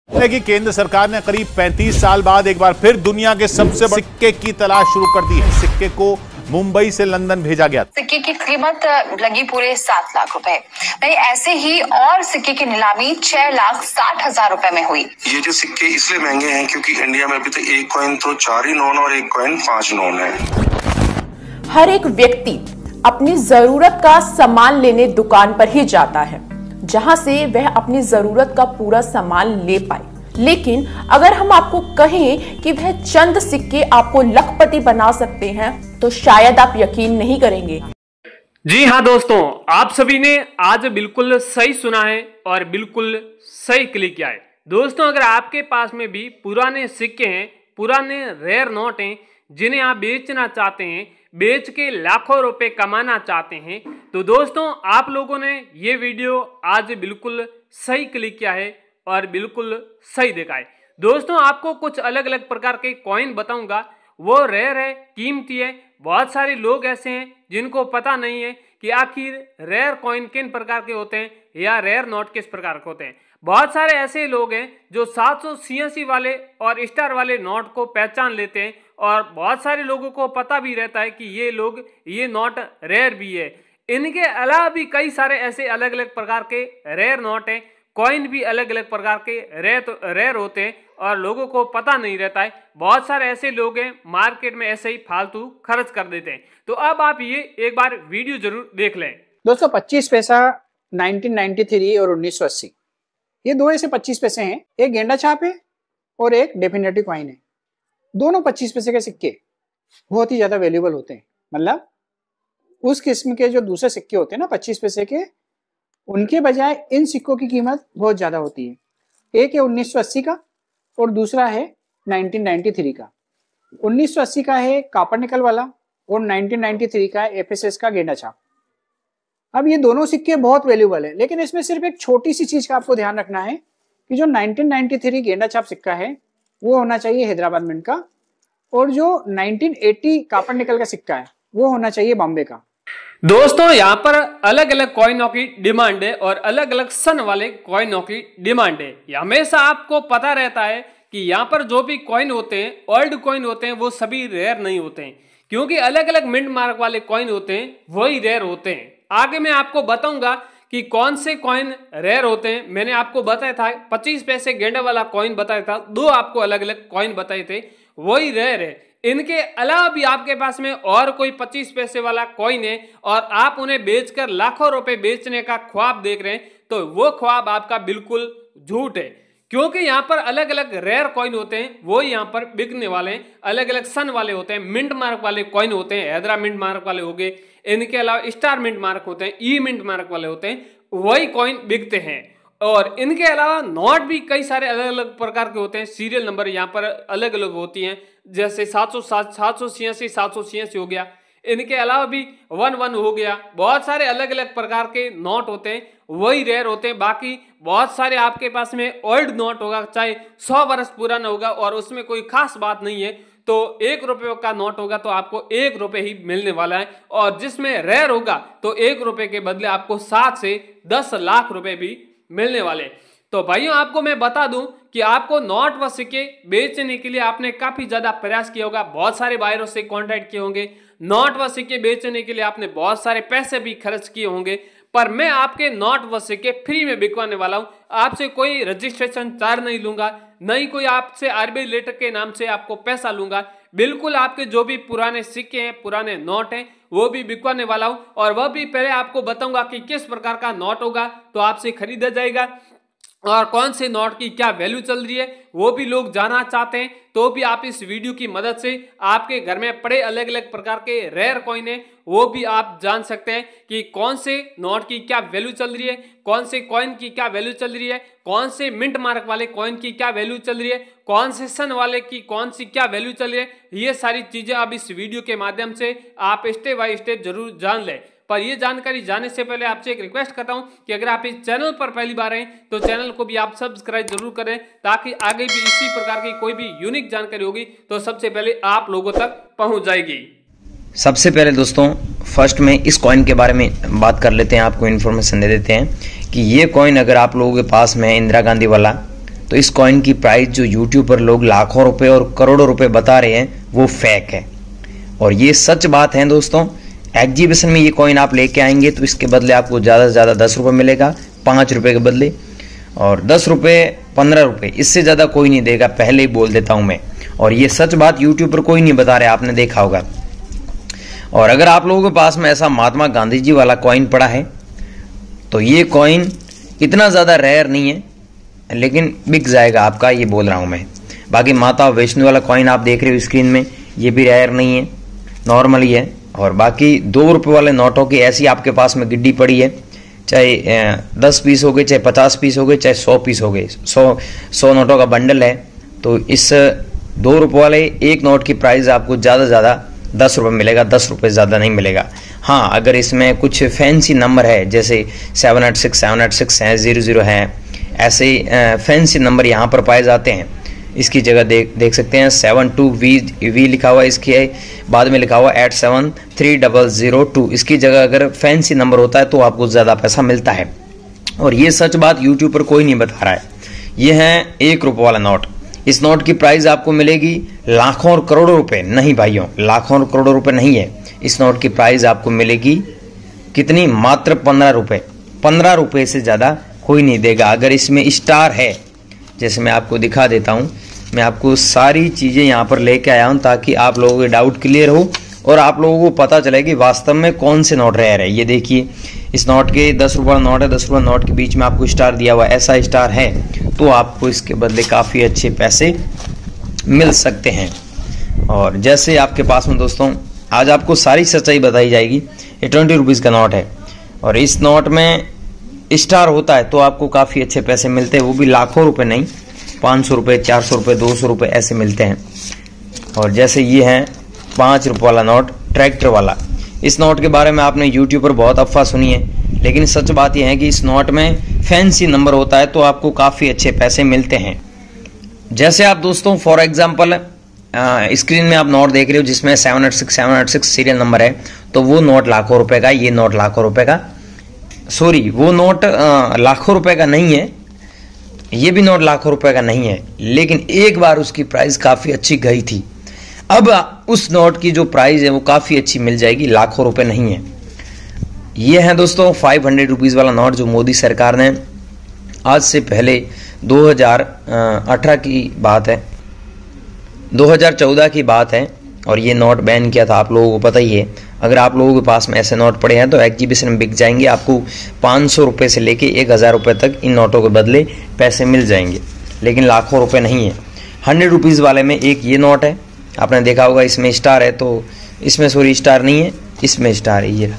है कि केंद्र सरकार ने करीब 35 साल बाद एक बार फिर दुनिया के सबसे बड़े सिक्के की तलाश शुरू कर दी है। सिक्के को मुंबई से लंदन भेजा गया। सिक्के की कीमत लगी पूरे 7 लाख रुपए। वहीं ऐसे ही और सिक्के की नीलामी 6,60,000 रुपए में हुई। ये जो सिक्के इसलिए महंगे हैं क्योंकि इंडिया में अभी तक एक कॉइन तो 4 ही नोन और एक कॉइन 5 नोन है। हर एक व्यक्ति अपनी जरूरत का सामान लेने दुकान पर ही जाता है, जहां से वह अपनी जरूरत का पूरा सामान ले पाए। लेकिन अगर हम आपको कहें कि वह चंद सिक्के आपको लखपति बना सकते हैं, तो शायद आप यकीन नहीं करेंगे। जी हाँ दोस्तों, आप सभी ने आज बिल्कुल सही सुना है और बिल्कुल सही क्लिक किया है। दोस्तों, अगर आपके पास में भी पुराने सिक्के हैं, पुराने रेयर नोट हैं, जिन्हें आप बेचना चाहते हैं, बेच के लाखों रुपए कमाना चाहते हैं, तो दोस्तों आप लोगों ने ये वीडियो आज बिल्कुल सही क्लिक किया है और बिल्कुल सही देखा है। दोस्तों, आपको कुछ अलग अलग प्रकार के कॉइन बताऊंगा, वो रेयर है, कीमती है। बहुत सारे लोग ऐसे हैं जिनको पता नहीं है कि आखिर रेयर कॉइन किन प्रकार के होते हैं या रेयर नोट किस प्रकार के होते हैं। बहुत सारे ऐसे लोग हैं जो 786 वाले और स्टार वाले नोट को पहचान लेते हैं, और बहुत सारे लोगों को पता भी रहता है कि ये नोट रेयर भी है। इनके अलावा भी कई सारे ऐसे अलग अलग प्रकार के रेयर नोट हैं, कॉइन भी अलग अलग प्रकार के रेयर होते हैं और लोगों को पता नहीं रहता है। बहुत सारे ऐसे लोग हैं मार्केट में ऐसे ही फालतू खर्च कर देते हैं। तो अब आप ये एक बार वीडियो जरूर देख लें। दोस्तों, 25 पैसा 1993 और 1980, ये दो ऐसे 25 पैसे हैं। एक गेंडा छाप है और एक डेफिनेटिव कॉइन है। दोनों 25 पैसे के सिक्के बहुत ही ज्यादा वैल्यूएबल होते हैं। मतलब उस किस्म के जो दूसरे सिक्के होते हैं ना 25 पैसे के, उनके बजाय इन सिक्कों की कीमत बहुत ज्यादा होती है। एक है 1980 का और दूसरा है 1993 का। 1980 का है कॉपर निकल वाला और 1993 का है FSS का गेंडा छाप। अब ये दोनों सिक्के बहुत वैल्यूएबल है, लेकिन इसमें सिर्फ एक छोटी सी चीज का आपको ध्यान रखना है कि जो 1993 गेंडा छाप सिक्का है वो होना चाहिए हैदराबाद मिंट का, और जो 1980 कॉपर निकल का सिक्का है वो होना चाहिए बॉम्बे का। दोस्तों, यहाँ पर अलग अलग कॉइनों की डिमांड है और अलग अलग सन वाले कॉइनों की डिमांड है। हमेशा आपको पता रहता है कि यहाँ पर जो भी कॉइन होते हैं, ओल्ड कॉइन होते हैं, वो सभी रेयर नहीं होते हैं, क्योंकि अलग अलग मिंट मार्क वाले कॉइन होते हैं वही रेयर होते हैं। आगे मैं आपको बताऊंगा कि कौन से कॉइन रेयर होते हैं। मैंने आपको बताया था 25 पैसे गेंडा वाला कॉइन बताया था, दो आपको अलग अलग कॉइन बताए थे, वही रेयर है। इनके अलावा भी आपके पास में और कोई 25 पैसे वाला कॉइन है और आप उन्हें बेचकर लाखों रुपए बेचने का ख्वाब देख रहे हैं, तो वो ख्वाब आपका बिल्कुल झूठ है, क्योंकि यहाँ पर अलग अलग रेयर कॉइन होते हैं वो यहाँ पर बिकने वाले हैं। अलग अलग सन वाले होते हैं, मिंट मार्क वाले कॉइन होते हैं, हैदरा मिंट मार्क वाले हो गए, इनके अलावा स्टार मिंट मार्क होते हैं, ई मिंट मार्क वाले होते हैं, वही कॉइन बिकते हैं। और इनके अलावा नोट भी कई सारे अलग अलग प्रकार के होते हैं। सीरियल नंबर यहाँ पर अलग अलग होती हैं, जैसे 786 786 हो गया। इनके अलावा भी 11 हो गया। बहुत सारे अलग अलग प्रकार के नोट होते हैं, वही रेयर होते हैं। बाकी बहुत सारे आपके पास में ओल्ड नोट होगा, चाहे 100 वर्ष पुराना होगा और उसमें कोई खास बात नहीं है, तो 1 रुपये का नोट होगा तो आपको 1 रुपये ही मिलने वाला है। और जिसमें रेयर होगा तो 1 रुपये के बदले आपको 7 से 10 लाख रुपए भी मिलने वाले। तो भाइयों, आपको मैं बता दूं कि आपको नोट व सिक्के बेचने के लिए आपने काफी ज्यादा प्रयास किया होगा, बहुत सारे बायरों से कांटेक्ट किए होंगे, नोट व सिक्के बेचने के लिए आपने बहुत सारे पैसे भी खर्च किए होंगे, पर मैं आपके नोट व सिक्के फ्री में बिकवाने वाला हूं। आपसे कोई रजिस्ट्रेशन चार्ज नहीं लूंगा, नहीं कोई आपसे RBI लेटर के नाम से आपको पैसा लूंगा। बिल्कुल आपके जो भी पुराने सिक्के हैं, पुराने नोट हैं, वो भी बिकवाने वाला हूं, और वह भी पहले आपको बताऊंगा कि किस प्रकार का नोट होगा तो आपसे खरीदा जाएगा, और कौन से नोट की क्या वैल्यू चल रही है वो भी लोग जानना चाहते हैं। तो भी आप इस वीडियो की मदद से आपके घर में पड़े अलग अलग प्रकार के रेयर कॉइन है वो भी आप जान सकते हैं कि कौन से नोट की क्या वैल्यू चल रही है, कौन से कॉइन की क्या वैल्यू चल रही है, कौन से मिंट मार्क वाले कॉइन की क्या वैल्यू चल रही है, कौन से सन वाले की कौन सी क्या वैल्यू चल रही है। ये सारी चीजें अब इस वीडियो के माध्यम से आप स्टेप बाय स्टेप जरूर जान लें। पर ये जानकारी जानने से पहले आपसे एक रिक्वेस्ट करता हूं कि अगर आप इस चैनल पर पहली बार हैं तो चैनल को भी आप सब्सक्राइब जरूर करें, ताकि आगे भी इसी प्रकार की कोई भी यूनिक जानकारी होगी तो सबसे पहले आप लोगों तक पहुंच जाएगी। सबसे पहले दोस्तों फर्स्ट में इस कॉइन के बारे में बात कर लेते हैं, आपको इन्फॉर्मेशन दे देते हैं कि ये कॉइन अगर आप लोगों के पास में इंदिरा गांधी वाला तो इस कॉइन की प्राइस जो यूट्यूब पर लोग लाखों रुपए और करोड़ों रुपए बता रहे हैं वो फेक है। और ये सच बात है दोस्तों। एग्जीबिशन में ये कॉइन आप लेके आएंगे तो इसके बदले आपको ज़्यादा से ज़्यादा 10 रुपये मिलेगा, 5 रुपये के बदले, और 10 रुपये 15 रुपये, इससे ज़्यादा कोई नहीं देगा, पहले ही बोल देता हूँ मैं। और ये सच बात यूट्यूब पर कोई नहीं बता रहा, आपने देखा होगा। और अगर आप लोगों के पास में ऐसा महात्मा गांधी जी वाला कॉइन पड़ा है तो ये कॉइन इतना ज़्यादा रेयर नहीं है, लेकिन बिक जाएगा आपका, ये बोल रहा हूँ मैं। बाकी माता वैष्णो वाला कॉइन आप देख रहे हो स्क्रीन में, ये भी रेयर नहीं है, नॉर्मल ही है। और बाकी 2 रुपये वाले नोटों की ऐसी आपके पास में गिड्डी पड़ी है, चाहे 10 पीस हो गए, चाहे 50 पीस हो गए, चाहे 100 पीस हो गए, 100 नोटों का बंडल है। तो इस 2 रुपये वाले एक नोट की प्राइस आपको ज़्यादा से ज़्यादा 10 रुपये मिलेगा, 10 रुपये ज़्यादा नहीं मिलेगा। हाँ, अगर इसमें कुछ फैंसी नंबर है, जैसे 786 है, 00 है, ऐसे फैंसी नंबर यहाँ पर पाए जाते हैं। इसकी जगह देख सकते हैं 72V लिखा हुआ, इसकी है बाद में लिखा हुआ 873002। इसकी जगह अगर फैंसी नंबर होता है तो आपको ज़्यादा पैसा मिलता है। और ये सच बात यूट्यूब पर कोई नहीं बता रहा है। ये है 1 रुपये वाला नोट। इस नोट की प्राइस आपको मिलेगी लाखों और करोड़ों रुपए, नहीं भाइयों, लाखों और करोड़ों रुपए नहीं है। इस नोट की प्राइस आपको मिलेगी कितनी, मात्र 15 रुपये। 15 रुपये से ज़्यादा कोई नहीं देगा। अगर इसमें स्टार है, जैसे मैं आपको दिखा देता हूँ, मैं आपको सारी चीज़ें यहाँ पर लेके आया हूँ ताकि आप लोगों के डाउट क्लियर हो और आप लोगों को पता चले कि वास्तव में कौन से नोट रेयर है। ये देखिए, इस नोट के 10 रुपये नोट है, 10 रुपये नोट के बीच में आपको स्टार दिया हुआ है, ऐसा स्टार है तो आपको इसके बदले काफ़ी अच्छे पैसे मिल सकते हैं। और जैसे आपके पास में दोस्तों आज आपको सारी सच्चाई बताई जाएगी। ये 20 रुपीज़ का नोट है और इस नोट में स्टार होता है तो आपको काफ़ी अच्छे पैसे मिलते हैं, वो भी लाखों रुपए नहीं, 500 रुपये, 400 रुपये, 200 रुपये ऐसे मिलते हैं। और जैसे ये है 5 रुपये वाला नोट, ट्रैक्टर वाला। इस नोट के बारे में आपने यूट्यूब पर बहुत अफवाह सुनी है, लेकिन सच बात यह है कि इस नोट में फैंसी नंबर होता है तो आपको काफ़ी अच्छे पैसे मिलते हैं। जैसे आप दोस्तों फॉर एग्जाम्पल स्क्रीन में आप नोट देख रहे हो जिसमें 786 सीरियल नंबर है, तो वो नोट लाखों रुपए का, ये नोट लाखों रुपए का, सॉरी वो नोट लाखों रुपए का नहीं है, ये भी नोट लाखों रुपए का नहीं है, लेकिन एक बार उसकी प्राइस काफ़ी अच्छी गई थी। अब उस नोट की जो प्राइस है वो काफ़ी अच्छी मिल जाएगी, लाखों रुपए नहीं है। ये है दोस्तों 500 रुपीज़ वाला नोट जो मोदी सरकार ने आज से पहले 2018 की बात है, 2014 की बात है, और ये नोट बैन किया था, आप लोगों को पता ही है। अगर आप लोगों के पास में ऐसे नोट पड़े हैं तो एग्जीबिशन में बिक जाएंगे, आपको 500 रुपये से लेके 1000 रुपये तक इन नोटों के बदले पैसे मिल जाएंगे, लेकिन लाखों रुपए नहीं है। 100 रुपीज़ वाले में एक ये नोट है, आपने देखा होगा, इसमें स्टार है, तो इसमें सॉरी स्टार नहीं है, इसमें स्टार है, ये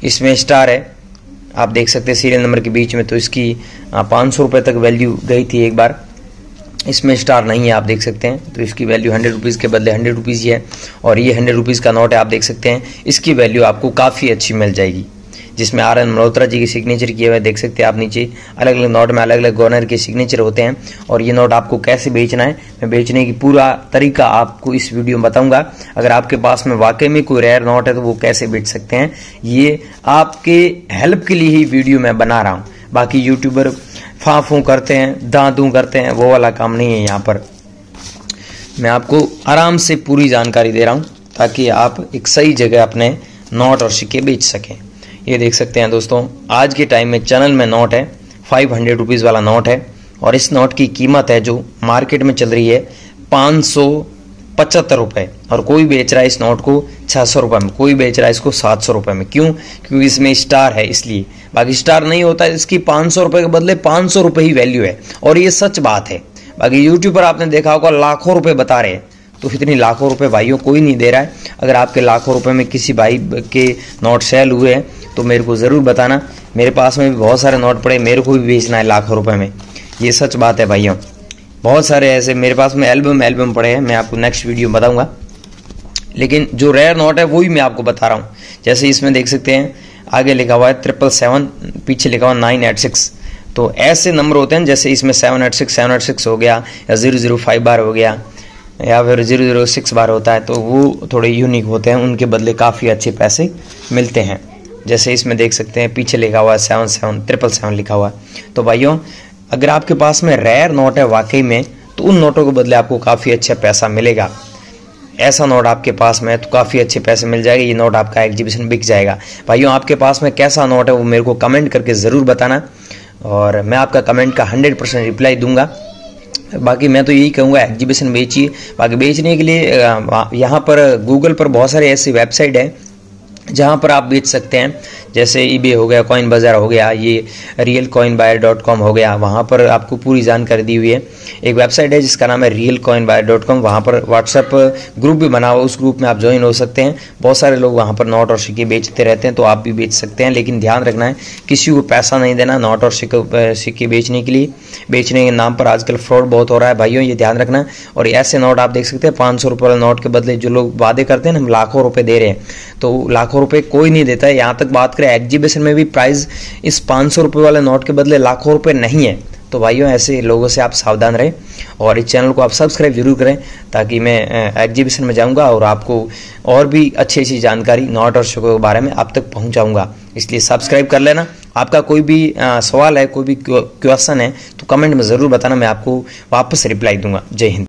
इसमें स्टार है, आप देख सकते हैं सीरियल नंबर के बीच में, तो इसकी 500 रुपये तक वैल्यू गई थी एक बार। इसमें स्टार नहीं है, आप देख सकते हैं, तो इसकी वैल्यू 100 रुपीज़ के बदले 100 रुपीज़ ही है। और ये 100 रुपीज़ का नोट है, आप देख सकते हैं, इसकी वैल्यू आपको काफ़ी अच्छी मिल जाएगी, जिसमें RN मल्होत्रा जी की सिग्नेचर किए हुए देख सकते हैं आप नीचे। अलग अलग नोट में अलग अलग गवर्नर के सिग्नेचर होते हैं। और ये नोट आपको कैसे बेचना है, मैं बेचने की पूरा तरीका आपको इस वीडियो में बताऊंगा। अगर आपके पास में वाकई में कोई रेयर नोट है तो वो कैसे बेच सकते हैं, ये आपके हेल्प के लिए ही वीडियो मैं बना रहा हूँ। बाकी यूट्यूबर फाफू करते हैं, दादू करते हैं, वो वाला काम नहीं है। यहाँ पर मैं आपको आराम से पूरी जानकारी दे रहा हूँ ताकि आप एक सही जगह अपने नोट और सिक्के बेच सकें। ये देख सकते हैं दोस्तों, आज के टाइम में चैनल में नोट है, 500 रुपीज़ वाला नोट है, और इस नोट की कीमत है जो मार्केट में चल रही है 575 रुपये, और कोई बेच रहा है इस नोट को 600 रुपये में, कोई बेच रहा है इसको 700 रुपये में। क्यों? क्योंकि इसमें स्टार है, इसलिए। बाकी स्टार नहीं होता, इसकी 500 रुपये के बदले 500 रुपये ही वैल्यू है, और ये सच बात है। बाकी यूट्यूब पर आपने देखा होगा लाखों रुपये बता रहे हैं, तो इतनी लाखों रुपए भाइयों कोई नहीं दे रहा है। अगर आपके लाखों रुपए में किसी भाई के नोट सेल हुए हैं तो मेरे को ज़रूर बताना। मेरे पास में भी बहुत सारे नोट पड़े, मेरे को भी बेचना है लाखों रुपए में, ये सच बात है भाइयों। बहुत सारे ऐसे मेरे पास में एल्बम पड़े हैं, मैं आपको नेक्स्ट वीडियो में बताऊंगा। लेकिन जो रेयर नोट है वही मैं आपको बता रहा हूँ। जैसे इसमें देख सकते हैं आगे लिखा हुआ है 777, पीछे लिखा हुआ 986। तो ऐसे नंबर होते हैं, जैसे इसमें 786 हो गया, या 005 बार हो गया, या फिर 006 बार होता है, तो वो थोड़े यूनिक होते हैं, उनके बदले काफ़ी अच्छे पैसे मिलते हैं। जैसे इसमें देख सकते हैं पीछे लिखा हुआ है 777 लिखा हुआ है। तो भाइयों अगर आपके पास में रेयर नोट है वाकई में, तो उन नोटों के बदले आपको काफ़ी अच्छा पैसा मिलेगा। ऐसा नोट आपके पास में है तो काफ़ी अच्छे पैसे मिल जाएंगे, ये नोट आपका एग्जीबिशन बिक जाएगा। भाइयों, आपके पास में कैसा नोट है वो मेरे को कमेंट करके ज़रूर बताना, और मैं आपका कमेंट का 100% रिप्लाई दूंगा। बाकी मैं तो यही कहूँगा, एग्जीबिशन बेचिए। बाकी बेचने के लिए यहाँ पर गूगल पर बहुत सारे ऐसी वेबसाइट है जहाँ पर आप बेच सकते हैं, जैसे eBay हो गया, कॉइन बाजार हो गया, ये realcoinbuyer.com हो गया। वहाँ पर आपको पूरी जानकारी दी हुई है। एक वेबसाइट है जिसका नाम है realcoinbuyer.com, वहाँ पर व्हाट्सएप ग्रुप भी बना हुआ, उस ग्रुप में आप ज्वाइन हो सकते हैं। बहुत सारे लोग वहाँ पर नोट और सिक्के बेचते रहते हैं, तो आप भी बेच सकते हैं। लेकिन ध्यान रखना है, किसी को पैसा नहीं देना नोट और सिक्के बेचने के लिए। बेचने के नाम पर आजकल फ्रॉड बहुत हो रहा है भाइयों, ये ध्यान रखना। और ऐसे नोट आप देख सकते हैं 500 रुपये वाले नोट के बदले जो लोग वादे करते हैं ना, हम लाखों रुपए दे रहे हैं, तो लाखों रुपए कोई नहीं देता है। यहाँ तक बात करें एग्जीबिशन में भी प्राइस इस 500 रुपये वाले नोट के बदले लाखों रुपए नहीं है। तो भाइयों, ऐसे लोगों से आप सावधान रहें, और इस चैनल को आप सब्सक्राइब जरूर करें, ताकि मैं एग्जीबिशन में जाऊंगा और आपको और भी अच्छी जानकारी नोट और सिक्कों के बारे में आप तक पहुंचाऊंगा। इसलिए सब्सक्राइब कर लेना। आपका कोई भी सवाल है, कोई भी क्वेश्चन है, तो कमेंट में ज़रूर बताना, मैं आपको वापस रिप्लाई दूंगा। जय हिंद।